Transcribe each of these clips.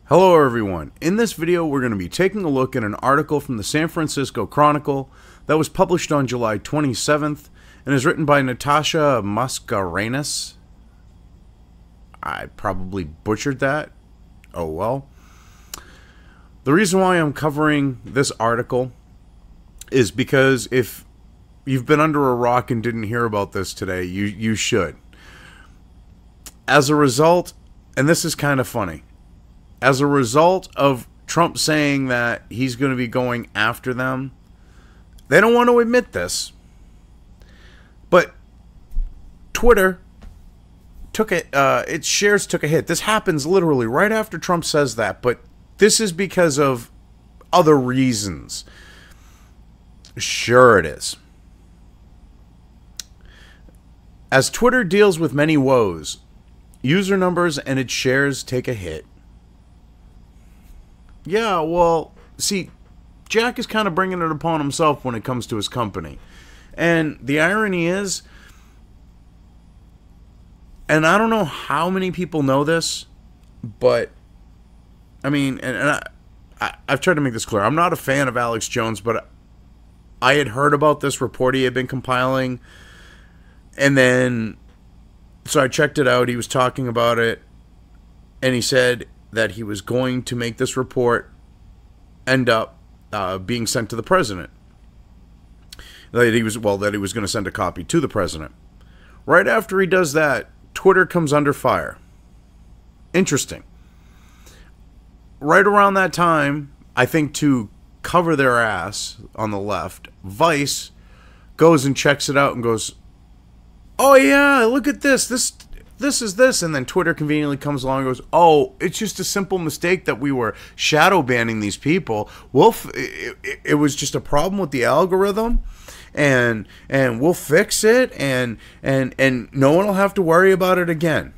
Hello everyone. In this video we're going to be taking a look at an article from the San Francisco Chronicle that was published on July 27th and is written by Natasha Mascarenas. I probably butchered that. Oh well. The reason why I'm covering this article is because if you've been under a rock and didn't hear about this today, you should. As a result, and this is kind of funny, as a result of Trump saying that he's going to be going after them, they don't want to admit this, but Twitter took it. Its shares took a hit. This happens literally right after Trump says that, but this is because of other reasons. Sure it is. As Twitter deals with many woes, user numbers and its shares take a hit. Yeah, well, see, Jack is kind of bringing it upon himself when it comes to his company. And the irony is, and I don't know how many people know this, but, I mean, I've tried to make this clear. I'm not a fan of Alex Jones, but I had heard about this report he had been compiling, and then, so I checked it out. He was talking about it, and he said that he was going to make this report end up being sent to the president. That he was going to send a copy to the president. Right after he does that, Twitter comes under fire. Interesting. Right around that time, I think to cover their ass on the left, Vice goes and checks it out and goes, "Oh yeah, look at this. This is this," and then Twitter conveniently comes along and goes, "Oh, it's just a simple mistake that we were shadow banning these people. It was just a problem with the algorithm, and we'll fix it, and no one will have to worry about it again."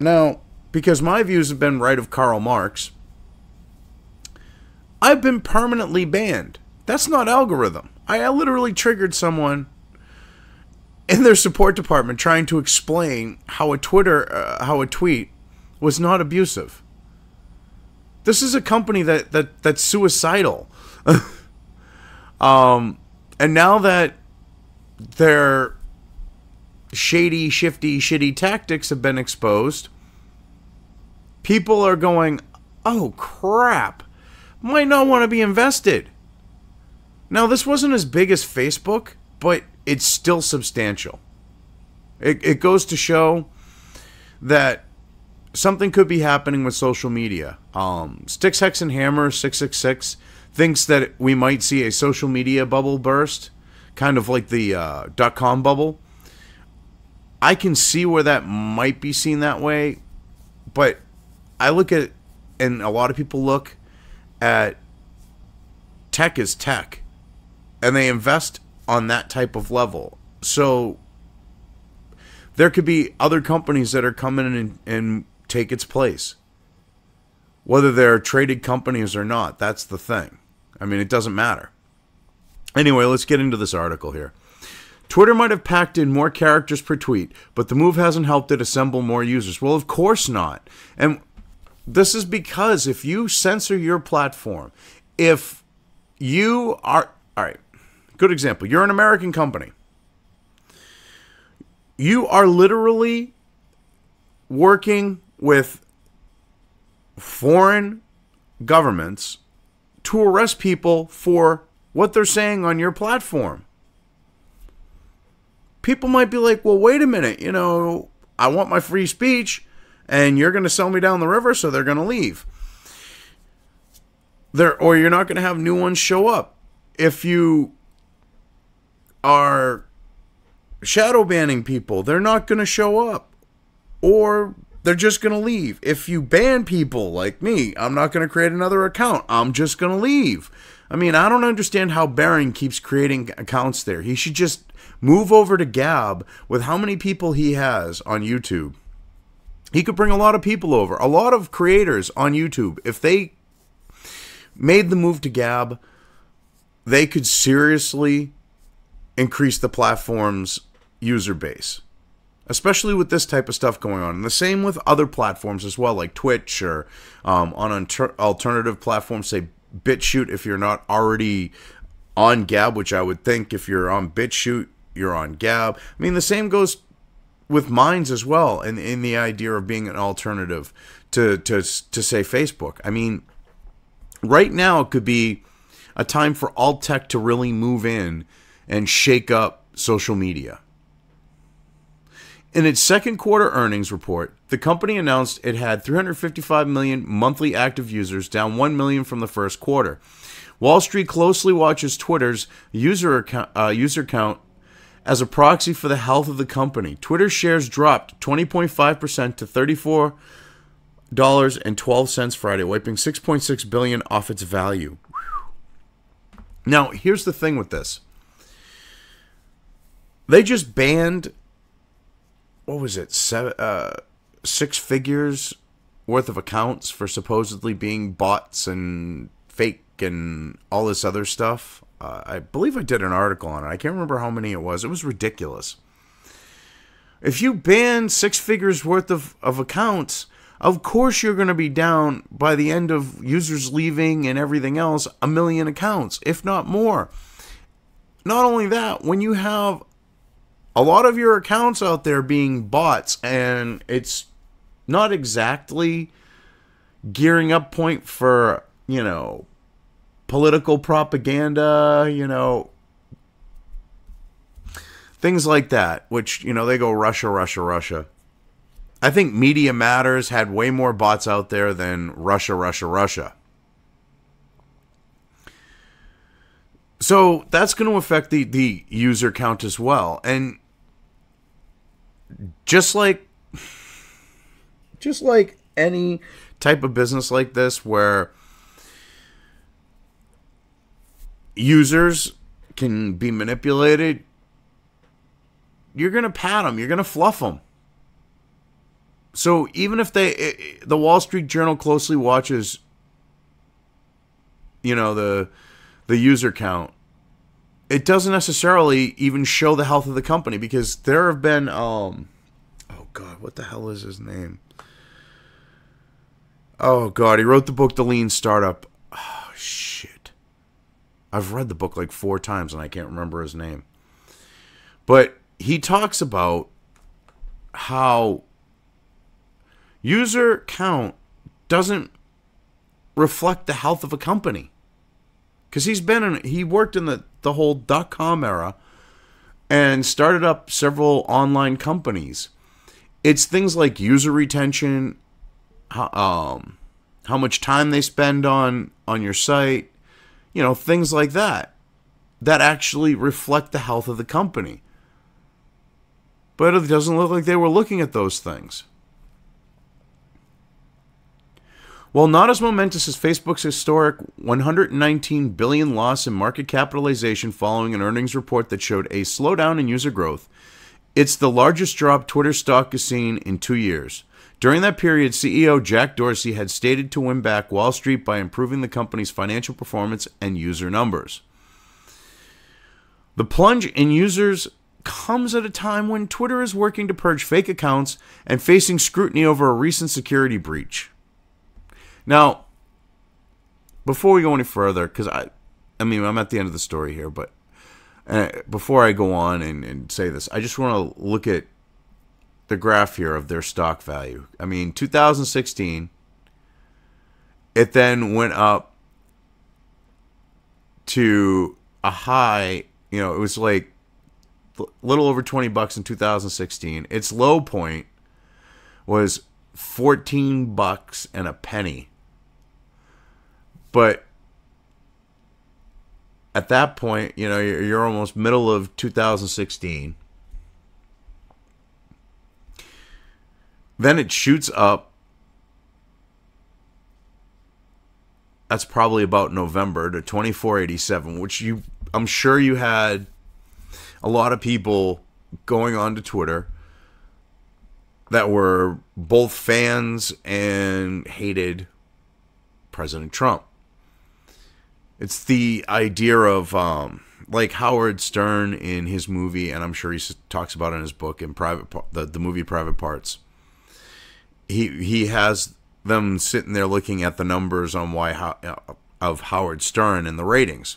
Now, because my views have been right of Karl Marx, I've been permanently banned. That's not algorithm. I literally triggered someone in their support department trying to explain how a tweet was not abusive. This is a company that's suicidal. And now that their shady, shifty, shitty tactics have been exposed, people are going, "Oh crap, might not want to be invested." Now, this wasn't as big as Facebook, but it's still substantial. It goes to show that something could be happening with social media. Sticks, Hex, and Hammer 666 thinks that we might see a social media bubble burst, kind of like the .com bubble. I can see where that might be seen that way, but I look at, and a lot of people look at tech as tech, and they invest on that type of level. So there could be other companies that are coming in and take its place. Whether they're traded companies or not, that's the thing. I mean, it doesn't matter. Anyway, let's get into this article here. Twitter might have packed in more characters per tweet, but the move hasn't helped it assemble more users. Well, of course not. And this is because if you censor your platform, if you are... All right. Good example. You're an American company. You are literally working with foreign governments to arrest people for what they're saying on your platform. People might be like, "Well, wait a minute. You know, I want my free speech, and you're going to sell me down the river, so they're going to leave. Or you're not going to have new ones show up. If you are shadow banning people, they're not going to show up, or they're just going to leave. If you ban people like me, I'm not going to create another account. I'm just going to leave." I mean, I don't understand how Barron keeps creating accounts there. He should just move over to Gab with how many people he has on YouTube. He could bring a lot of people over, a lot of creators on YouTube. If they made the move to Gab, they could seriously increase the platform's user base. especially with this type of stuff going on. And the same with other platforms as well, like Twitch or on alternative platforms, say BitChute, if you're not already on Gab, which I would think if you're on BitChute, you're on Gab. I mean, the same goes with Minds as well, and in the idea of being an alternative to say Facebook. I mean, right now it could be a time for alt tech to really move in and shake up social media. In its second quarter earnings report, the company announced it had 355 million monthly active users, down 1 million from the first quarter. Wall Street closely watches Twitter's user count as a proxy for the health of the company. Twitter shares dropped 20.5% to $34.12 Friday, wiping $6.6 billion off its value. Now, here's the thing with this. They just banned, what was it, 6 figures worth of accounts for supposedly being bots and fake and all this other stuff. I believe I did an article on it. I can't remember how many it was. It was ridiculous. If you ban 6 figures worth of accounts, of course you're going to be down by the end of users leaving and everything else, 1 million accounts, if not more. Not only that, when you have a lot of your accounts out there being bots, and it's not exactly gearing up point for, political propaganda, things like that, which, they go Russia, Russia, Russia. I think Media Matters had way more bots out there than Russia, Russia, Russia. So that's going to affect the user count as well. And just like any type of business like this where users can be manipulated, you're going to pat them, you're going to fluff them. So even if the Wall Street Journal closely watches, the user count, it doesn't necessarily even show the health of the company, because there have been, oh God, what the hell is his name? Oh God, he wrote the book, The Lean Startup. Oh shit. I've read the book like 4 times and I can't remember his name. But he talks about how user count doesn't reflect the health of a company. Because he worked in the whole .com era and started up several online companies. It's things like user retention, how much time they spend on your site, things like that actually reflect the health of the company. But it doesn't look like they were looking at those things. While not as momentous as Facebook's historic $119 billion loss in market capitalization following an earnings report that showed a slowdown in user growth, it's the largest drop Twitter stock has seen in 2 years. During that period, CEO Jack Dorsey had stated to win back Wall Street by improving the company's financial performance and user numbers. The plunge in users comes at a time when Twitter is working to purge fake accounts and facing scrutiny over a recent security breach. Now, before we go any further, because I'm at the end of the story here, but before I go on and say this, I just want to look at the graph here of their stock value. 2016, it then went up to a high, it was like a little over $20 in 2016. Its low point was $14 and a penny. But at that point, you're almost middle of 2016. Then it shoots up. That's probably about November to 24.87, which I'm sure you had a lot of people going on to Twitter that were both fans and hated President Trump. It's the idea of like Howard Stern in his movie, and I'm sure he talks about it in his book, in the movie Private Parts. He has them sitting there looking at the numbers on of Howard Stern and the ratings.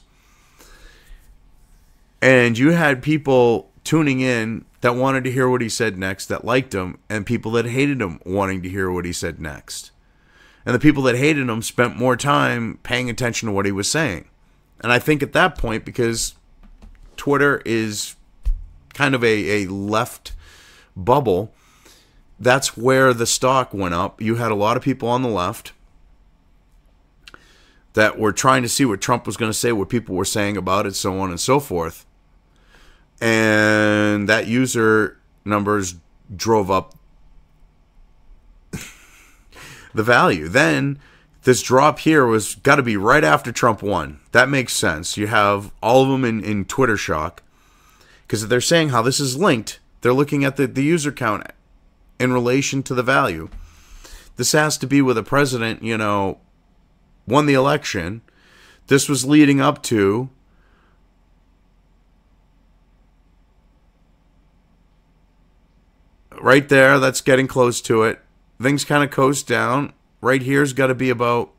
And you had people tuning in that wanted to hear what he said next, that liked him, and people that hated him wanting to hear what he said next. And the people that hated him spent more time paying attention to what he was saying. And I think at that point, because Twitter is kind of a left bubble, that's where the stock went up. You had a lot of people on the left that were trying to see what Trump was going to say, what people were saying about it, so on and so forth. And that user numbers drove up the value. Then this drop here was got to be right after Trump won. That makes sense. You have all of them in Twitter shock, because they're saying how this is linked. They're looking at the user count in relation to the value. This has to be where the president, won the election. This was leading up to right there. That's getting close to it. Things kind of coast down. Right here's got to be about,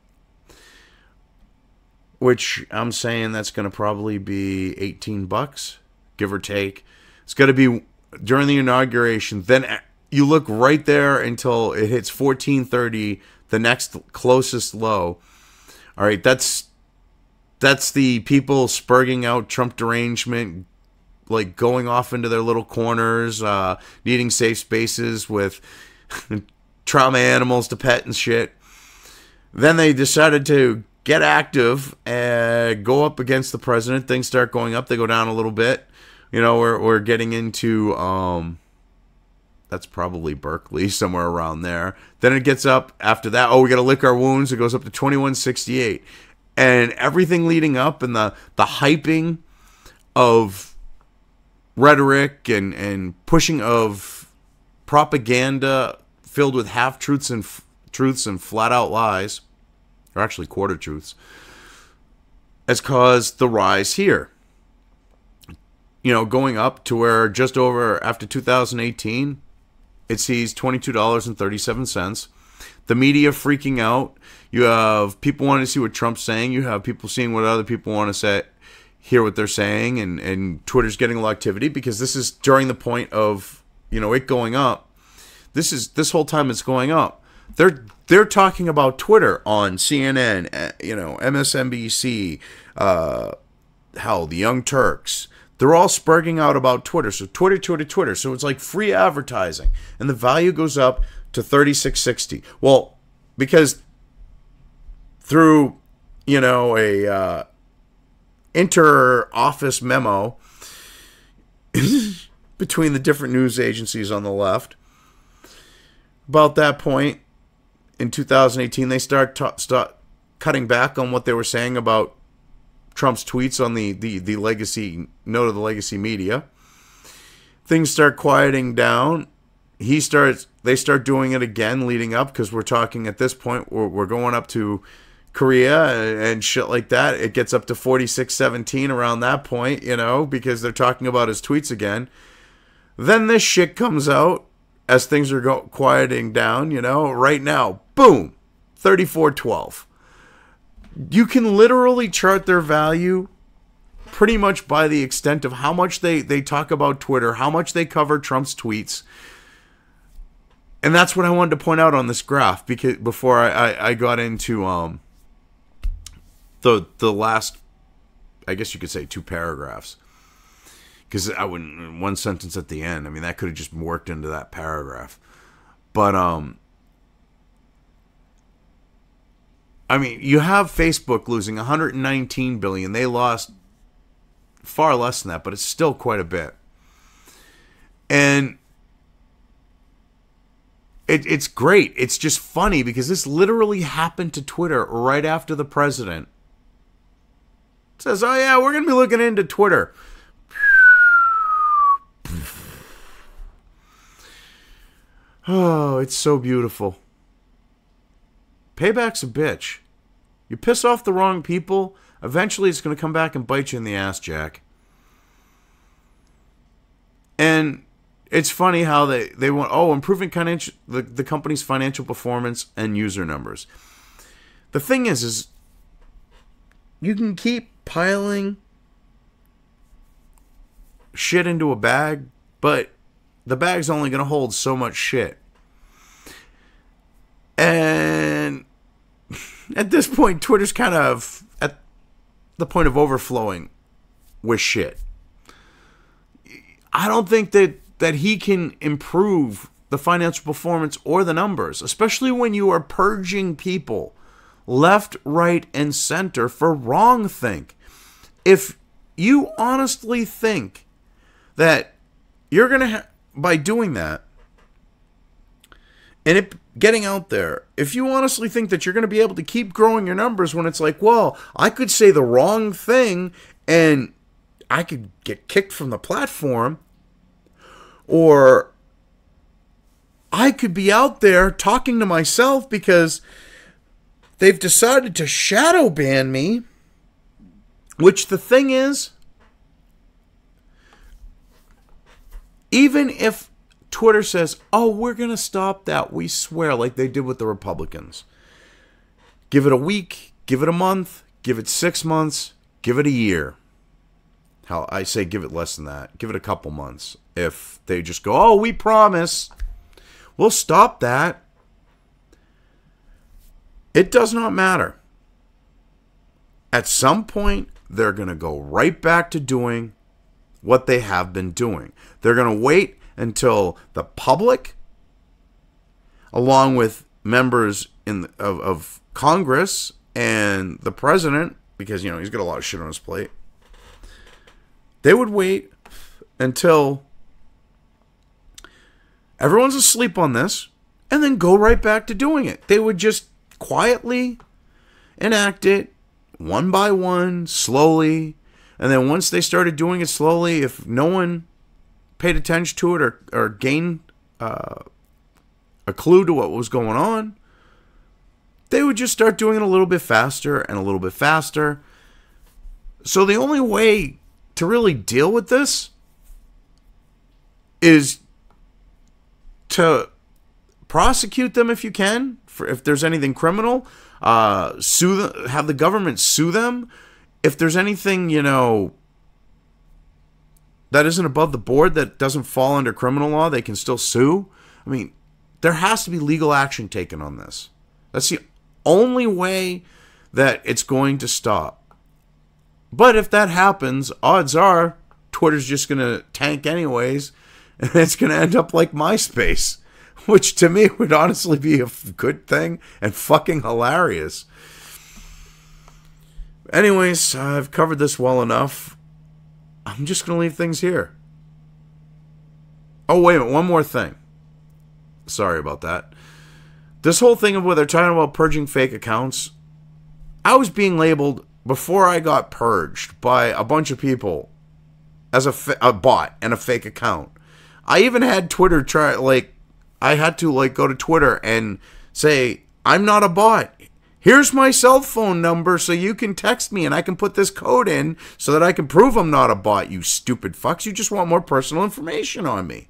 which I'm saying that's going to probably be $18, give or take. It's got to be during the inauguration. Then you look right there until it hits 1430, the next closest low. All right, that's the people spurging out Trump derangement, like going off into their little corners, needing safe spaces with trauma animals to pet and shit. Then they decided to get active and go up against the president. Things start going up. They go down a little bit. We're getting into, that's probably Berkeley, somewhere around there. Then it gets up after that. Oh, we got to lick our wounds. It goes up to 2168. And everything leading up and the hyping of rhetoric and pushing of propaganda filled with half-truths and truths and flat-out lies, or actually quarter-truths, has caused the rise here. Going up to where just over after 2018, it sees $22.37. The media freaking out. You have people wanting to see what Trump's saying. You have people seeing what other people want to say, hear what they're saying, and Twitter's getting a lot of activity because this is during the point of it going up. This whole time it's going up. They're talking about Twitter on CNN, MSNBC, hell, the Young Turks. They're all spurging out about Twitter. So Twitter. So it's like free advertising. And the value goes up to $36.60. Well, because through, a inter-office memo between the different news agencies on the left, about that point in 2018, they start cutting back on what they were saying about Trump's tweets on the legacy note of the legacy media. Things start quieting down. They start doing it again leading up, because we're talking at this point, we're going up to Korea and shit like that. It gets up to 46-17 around that point, because they're talking about his tweets again. Then this shit comes out as things are quieting down, right now, boom, 34.12. You can literally chart their value pretty much by the extent of how much they talk about Twitter, how much they cover Trump's tweets. And that's what I wanted to point out on this graph, because before I got into the last, I guess you could say, two paragraphs. Because I wouldn't, one sentence at the end, that could have just worked into that paragraph. But you have Facebook losing $119 billion. They lost far less than that, but it's still quite a bit. And it's great. It's just funny because this literally happened to Twitter right after the president says, "Oh yeah, we're going to be looking into Twitter." Oh, it's so beautiful. Payback's a bitch. You piss off the wrong people, eventually it's going to come back and bite you in the ass, Jack. And it's funny how they want, improving the company's financial performance and user numbers. The thing is you can keep piling shit into a bag, but the bag's only going to hold so much shit. And at this point, Twitter's kind of at the point of overflowing with shit. I don't think that he can improve the financial performance or the numbers, especially when you are purging people left, right, and center for wrongthink. If you honestly think that you're going to, by doing that, and it getting out there, if you honestly think that you're going to be able to keep growing your numbers when it's like, well, I could say the wrong thing and I could get kicked from the platform, or I could be out there talking to myself because they've decided to shadow ban me, which the thing is, even if Twitter says, oh, we're going to stop that, we swear, like they did with the Republicans. Give it a week, give it a month, give it 6 months, give it a year. Hell, I say give it less than that. Give it a couple months. If they just go, oh, we promise, we'll stop that. It does not matter. At some point, they're going to go right back to doing what they have been doing. They're going to wait until the public, along with members of Congress and the president, because, he's got a lot of shit on his plate, they would wait until everyone's asleep on this and then go right back to doing it. They would just quietly enact it one by one, slowly, and then once they started doing it slowly, if no one paid attention to it or gained a clue to what was going on, they would just start doing it a little bit faster and a little bit faster. So the only way to really deal with this is to prosecute them if you can, if there's anything criminal, sue them, have the government sue them. If there's anything, that isn't above the board, that doesn't fall under criminal law, they can still sue. I mean, there has to be legal action taken on this. That's the only way that it's going to stop. But if that happens, odds are Twitter's just going to tank anyways, and it's going to end up like MySpace, which to me would honestly be a good thing and fucking hilarious. Anyways, I've covered this well enough. I'm just going to leave things here. Oh, wait a minute. One more thing. Sorry about that. This whole thing of where they're talking about purging fake accounts, I was being labeled, before I got purged, by a bunch of people as a bot and a fake account. I even had Twitter try, I had to, go to Twitter and say, I'm not a bot. Here's my cell phone number so you can text me and I can put this code in so that I can prove I'm not a bot, you stupid fucks. You just want more personal information on me.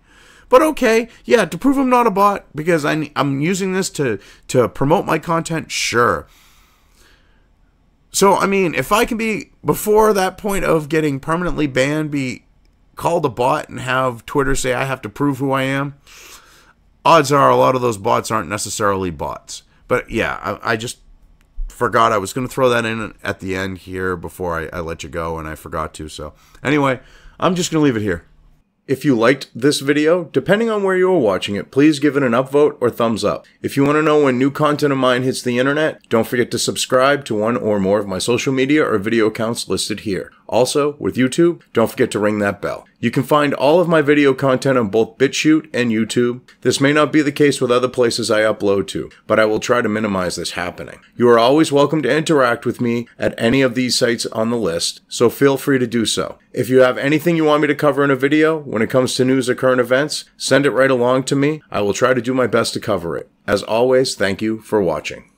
But okay, yeah, to prove I'm not a bot because I'm using this to promote my content, sure. So, I mean, if I can be, before that point of getting permanently banned, be called a bot and have Twitter say I have to prove who I am, odds are a lot of those bots aren't necessarily bots. But yeah, I just forgot I was going to throw that in at the end here before I let you go, and I forgot to. So anyway, I'm just going to leave it here. If you liked this video, depending on where you are watching it, please give it an upvote or thumbs up. If you want to know when new content of mine hits the internet, don't forget to subscribe to one or more of my social media or video accounts listed here. Also, with YouTube, don't forget to ring that bell. You can find all of my video content on both BitChute and YouTube. This may not be the case with other places I upload to, but I will try to minimize this happening. You are always welcome to interact with me at any of these sites on the list, so feel free to do so. If you have anything you want me to cover in a video, when it comes to news or current events, send it right along to me. I will try to do my best to cover it. As always, thank you for watching.